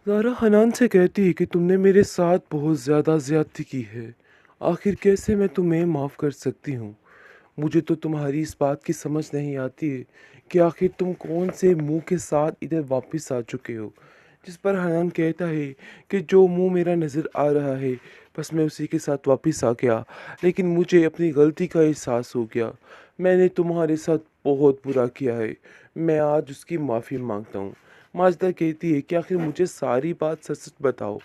ज़ारा हनान से कहती है कि तुमने मेरे साथ बहुत ज़्यादा ज़्यादती की है। आखिर कैसे मैं तुम्हें माफ़ कर सकती हूँ? मुझे तो तुम्हारी इस बात की समझ नहीं आती है कि आखिर तुम कौन से मुंह के साथ इधर वापस आ चुके हो। जिस पर हनान कहता है कि जो मुंह मेरा नज़र आ रहा है बस मैं उसी के साथ वापस आ गया। लेकिन मुझे अपनी गलती का एहसास हो गया। मैंने तुम्हारे साथ बहुत बुरा किया है। मैं आज उसकी माफ़ी मांगता हूँ। माजदा कहती है कि आखिर मुझे सारी बात सच सच बताओ,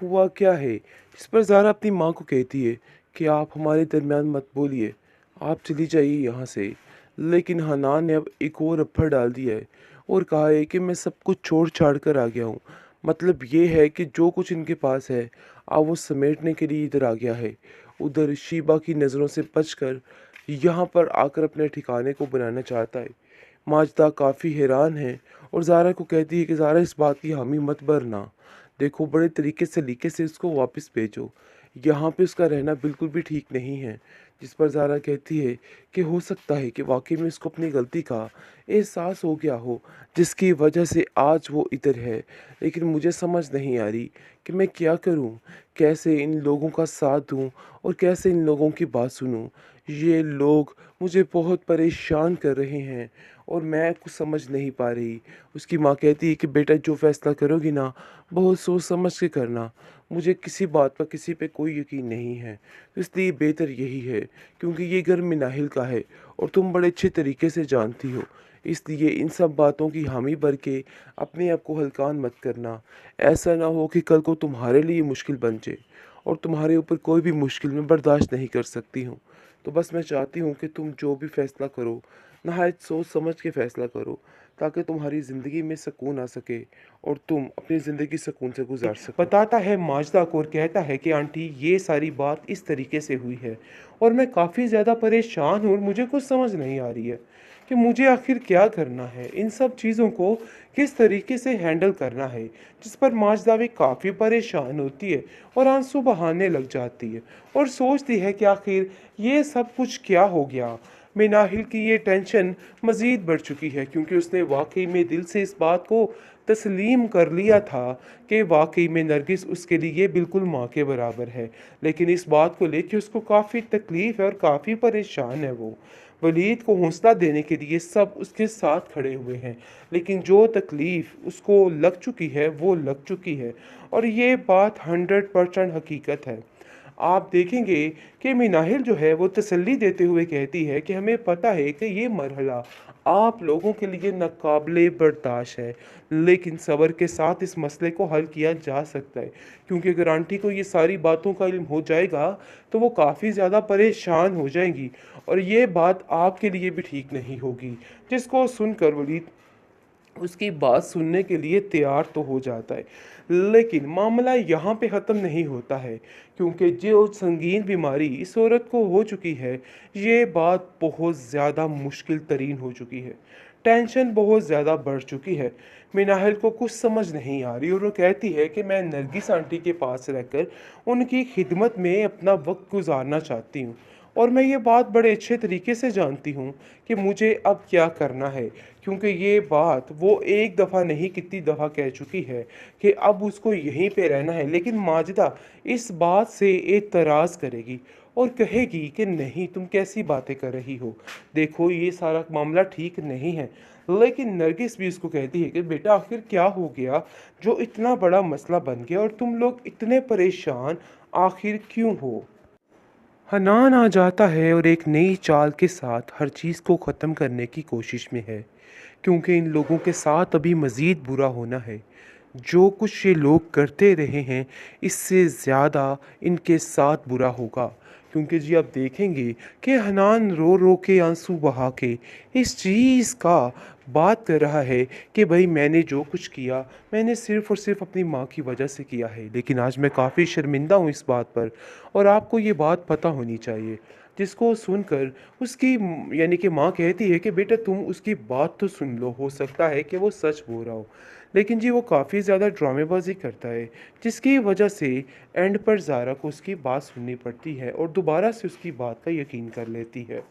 हुआ क्या है? जिस पर ज़ारा अपनी माँ को कहती है कि आप हमारे दरमियान मत बोलिए, आप चली जाइए यहाँ से। लेकिन हनान ने अब एक और अफ़ड़ डाल दिया है और कहा है कि मैं सब कुछ छोड़ छाड़ कर आ गया हूँ। मतलब ये है कि जो कुछ इनके पास है अब वो समेटने के लिए इधर आ गया है। उधर शीबा की नज़रों से बचकर यहाँ पर आकर अपने ठिकाने को बनाना चाहता है। माजदा काफ़ी हैरान है और ज़ारा को कहती है कि ज़ारा इस बात की हामी मत भरना। देखो बड़े तरीके से लीके से उसको वापस भेजो। यहाँ पे उसका रहना बिल्कुल भी ठीक नहीं है। जिस पर ज़ारा कहती है कि हो सकता है कि वाक़ई में उसको अपनी गलती का एहसास हो गया हो, जिसकी वजह से आज वो इधर है। लेकिन मुझे समझ नहीं आ रही कि मैं क्या करूँ? कैसे इन लोगों का साथ दूँ और कैसे इन लोगों की बात सुनूँ? ये लोग मुझे बहुत परेशान कर रहे हैं और मैं कुछ समझ नहीं पा रही। उसकी माँ कहती है कि बेटा जो फ़ैसला करोगी ना, बहुत सोच समझ के करना। मुझे किसी बात पर किसी पे कोई यकीन नहीं है। इसलिए बेहतर यही है क्योंकि ये घर मिनाहिल का है और तुम बड़े अच्छे तरीके से जानती हो। इसलिए इन सब बातों की हामी भर के अपने आप को हल्कान मत करना। ऐसा ना हो कि कल को तुम्हारे लिए मुश्किल बन जाए और तुम्हारे ऊपर कोई भी मुश्किल मैं बर्दाश्त नहीं कर सकती हूँ। तो बस मैं चाहती हूँ कि तुम जो भी फ़ैसला करो, नहायत सोच समझ के फ़ैसला करो, ताकि तुम्हारी ज़िंदगी में सुकून आ सके और तुम अपनी ज़िंदगी सुकून से गुजार सको। बताता है माजदा को और कहता है कि आंटी ये सारी बात इस तरीके से हुई है और मैं काफ़ी ज़्यादा परेशान हूँ और मुझे कुछ समझ नहीं आ रही है कि मुझे आखिर क्या करना है, इन सब चीज़ों को किस तरीके से हैंडल करना है। जिस पर माजदा भी काफ़ी परेशान होती है और आंसू बहाने लग जाती है और सोचती है कि आखिर ये सब कुछ क्या हो गया। मिनाहिल की ये टेंशन मज़ीद बढ़ चुकी है क्योंकि उसने वाक़ई में दिल से इस बात को तस्लीम कर लिया था कि वाक़ई में नरगिस उसके लिए बिल्कुल माँ के बराबर है। लेकिन इस बात को लेके उसको काफ़ी तकलीफ़ है और काफ़ी परेशान है वो। वलीद को हौसला देने के लिए सब उसके साथ खड़े हुए हैं, लेकिन जो तकलीफ़ उसको लग चुकी है वो लग चुकी है और ये बात 100% हकीकत है। आप देखेंगे कि मिनाहिल जो है वो तसल्ली देते हुए कहती है कि हमें पता है कि ये मरहला आप लोगों के लिए नाकाबिले बर्दाश्त है, लेकिन सब्र के साथ इस मसले को हल किया जा सकता है। क्योंकि अगर आंटी को ये सारी बातों का इल्म हो जाएगा तो वो काफ़ी ज़्यादा परेशान हो जाएंगी और ये बात आपके लिए भी ठीक नहीं होगी। जिसको सुनकर वलीद उसकी बात सुनने के लिए तैयार तो हो जाता है। लेकिन मामला यहाँ पे ख़त्म नहीं होता है क्योंकि जो संगीन बीमारी इस औरत को हो चुकी है, ये बात बहुत ज़्यादा मुश्किल तरीन हो चुकी है। टेंशन बहुत ज़्यादा बढ़ चुकी है। मिनाहिल को कुछ समझ नहीं आ रही और वो कहती है कि मैं नरगिस आंटी के पास रहकर उनकी खिदमत में अपना वक्त गुजारना चाहती हूँ और मैं ये बात बड़े अच्छे तरीके से जानती हूँ कि मुझे अब क्या करना है क्योंकि ये बात वो एक दफ़ा नहीं कितनी दफ़ा कह चुकी है कि अब उसको यहीं पे रहना है। लेकिन माजिदा इस बात से एतराज़ करेगी और कहेगी कि नहीं तुम कैसी बातें कर रही हो, देखो ये सारा मामला ठीक नहीं है। लेकिन नरगिस भी उसको कहती है कि बेटा आखिर क्या हो गया जो इतना बड़ा मसला बन गया और तुम लोग इतने परेशान आखिर क्यों हो। हनान आ जाता है और एक नई चाल के साथ हर चीज़ को ख़त्म करने की कोशिश में है क्योंकि इन लोगों के साथ अभी मज़ीद बुरा होना है। जो कुछ ये लोग करते रहे हैं इससे ज़्यादा इनके साथ बुरा होगा क्योंकि जी आप देखेंगे कि हनान रो रो के आंसू बहा के इस चीज़ का बात कर रहा है कि भाई मैंने जो कुछ किया मैंने सिर्फ़ और सिर्फ़ अपनी माँ की वजह से किया है, लेकिन आज मैं काफ़ी शर्मिंदा हूँ इस बात पर और आपको ये बात पता होनी चाहिए। जिसको सुनकर उसकी यानी कि माँ कहती है कि बेटा तुम उसकी बात तो सुन लो, हो सकता है कि वो सच बोल रहा हो। लेकिन जी वो काफ़ी ज़्यादा ड्रामेबाजी करता है जिसकी वजह से एंड पर ज़ारा को उसकी बात सुननी पड़ती है और दोबारा से उसकी बात का यकीन कर लेती है।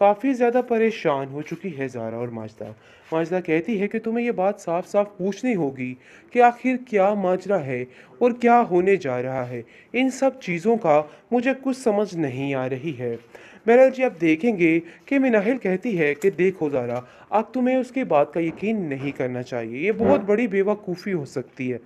काफ़ी ज़्यादा परेशान हो चुकी है ज़ारा और माजदा। माजदा कहती है कि तुम्हें ये बात साफ-साफ पूछनी होगी कि आखिर क्या माजरा है और क्या होने जा रहा है। इन सब चीज़ों का मुझे कुछ समझ नहीं आ रही है। बहरहाल जी, आप देखेंगे कि मिनाहिल कहती है कि देखो ज़ारा, अब तुम्हें उसकी बात का यकीन नहीं करना चाहिए। ये बहुत बड़ी बेवकूफ़ी हो सकती है।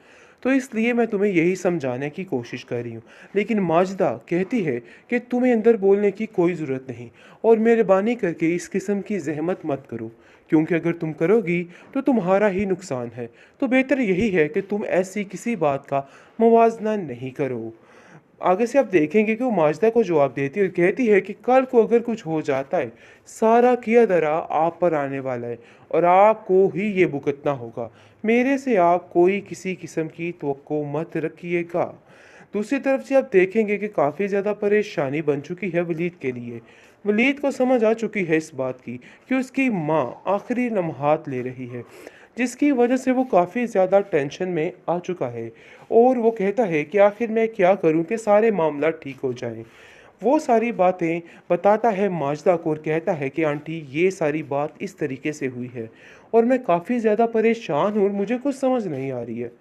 तो इसलिए मैं तुम्हें यही समझाने की कोशिश कर रही हूँ। लेकिन माजदा कहती है कि तुम्हें अंदर बोलने की कोई ज़रूरत नहीं और मेहरबानी करके इस किस्म की ज़हमत मत करो, क्योंकि अगर तुम करोगी तो तुम्हारा ही नुकसान है। तो बेहतर यही है कि तुम ऐसी किसी बात का मुवाज़ना नहीं करो। आगे से आप देखेंगे कि वो माजदा को जवाब देती है और कहती है कि कल को अगर कुछ हो जाता है, सारा किया धरा आप पर आने वाला है और आपको ही ये भुगतना होगा। मेरे से आप कोई किसी किस्म की तवक्को मत रखिएगा। दूसरी तरफ से आप देखेंगे कि काफ़ी ज़्यादा परेशानी बन चुकी है वलीद के लिए। वलीद को समझ आ चुकी है इस बात की कि उसकी माँ आखिरी लम्हात ले रही है, जिसकी वजह से वो काफ़ी ज़्यादा टेंशन में आ चुका है और वो कहता है कि आखिर मैं क्या करूं कि सारे मामला ठीक हो जाएं। वो सारी बातें बताता है माजदा को और कहता है कि आंटी, ये सारी बात इस तरीके से हुई है और मैं काफ़ी ज़्यादा परेशान हूँ और मुझे कुछ समझ नहीं आ रही है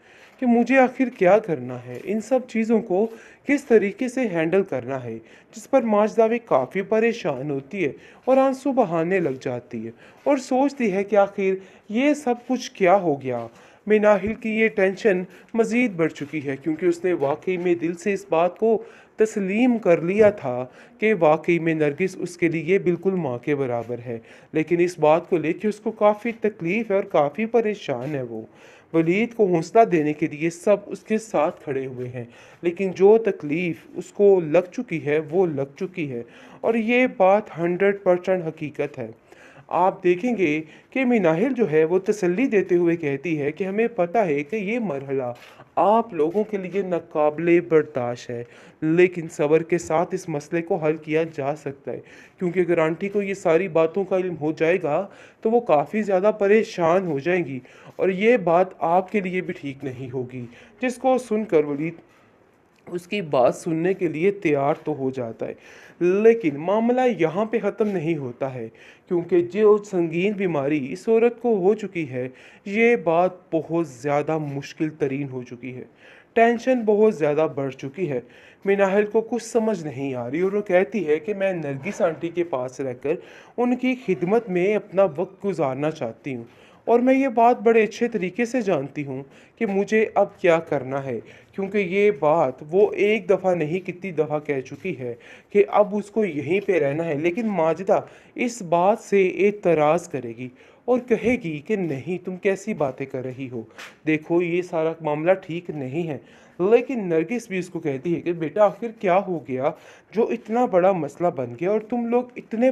कि मुझे आखिर क्या करना है, इन सब चीज़ों को किस तरीके से हैंडल करना है। जिस पर माजदा भी काफ़ी परेशान होती है और आंसू बहाने लग जाती है और सोचती है कि आखिर ये सब कुछ क्या हो गया। मिनाहिल की ये टेंशन मज़ीद बढ़ चुकी है क्योंकि उसने वाकई में दिल से इस बात को तस्लीम कर लिया था कि वाकई में नरगिस उसके लिए बिल्कुल माँ के बराबर है। लेकिन इस बात को लेके उसको काफ़ी तकलीफ़ है और काफ़ी परेशान है वो। वलीद को हौसला देने के लिए सब उसके साथ खड़े हुए हैं, लेकिन जो तकलीफ़ उसको लग चुकी है वो लग चुकी है और ये बात 100% हकीकत है। आप देखेंगे कि मिनाहिल जो है वो तसल्ली देते हुए कहती है कि हमें पता है कि ये मरहला आप लोगों के लिए नाकाबिले बर्दाश्त है, लेकिन सब्र के साथ इस मसले को हल किया जा सकता है। क्योंकि अगर आंटी को ये सारी बातों का इल्म हो जाएगा तो वो काफ़ी ज़्यादा परेशान हो जाएंगी और ये बात आपके लिए भी ठीक नहीं होगी। जिसको सुनकर वलीद उसकी बात सुनने के लिए तैयार तो हो जाता है। लेकिन मामला यहाँ पे ख़त्म नहीं होता है, क्योंकि जो संगीन बीमारी इस औरत को हो चुकी है, ये बात बहुत ज़्यादा मुश्किल तरीन हो चुकी है। टेंशन बहुत ज़्यादा बढ़ चुकी है। मिनाहिल को कुछ समझ नहीं आ रही और वो कहती है कि मैं नरगिस आंटी के पास रहकर उनकी खिदमत में अपना वक्त गुजारना चाहती हूँ और मैं ये बात बड़े अच्छे तरीके से जानती हूँ कि मुझे अब क्या करना है, क्योंकि ये बात वो एक दफ़ा नहीं कितनी दफ़ा कह चुकी है कि अब उसको यहीं पे रहना है। लेकिन माजिदा इस बात से एतराज़ करेगी और कहेगी कि नहीं, तुम कैसी बातें कर रही हो, देखो ये सारा मामला ठीक नहीं है। लेकिन नरगिस भी उसको कहती है कि बेटा, आखिर क्या हो गया जो इतना बड़ा मसला बन गया और तुम लोग इतने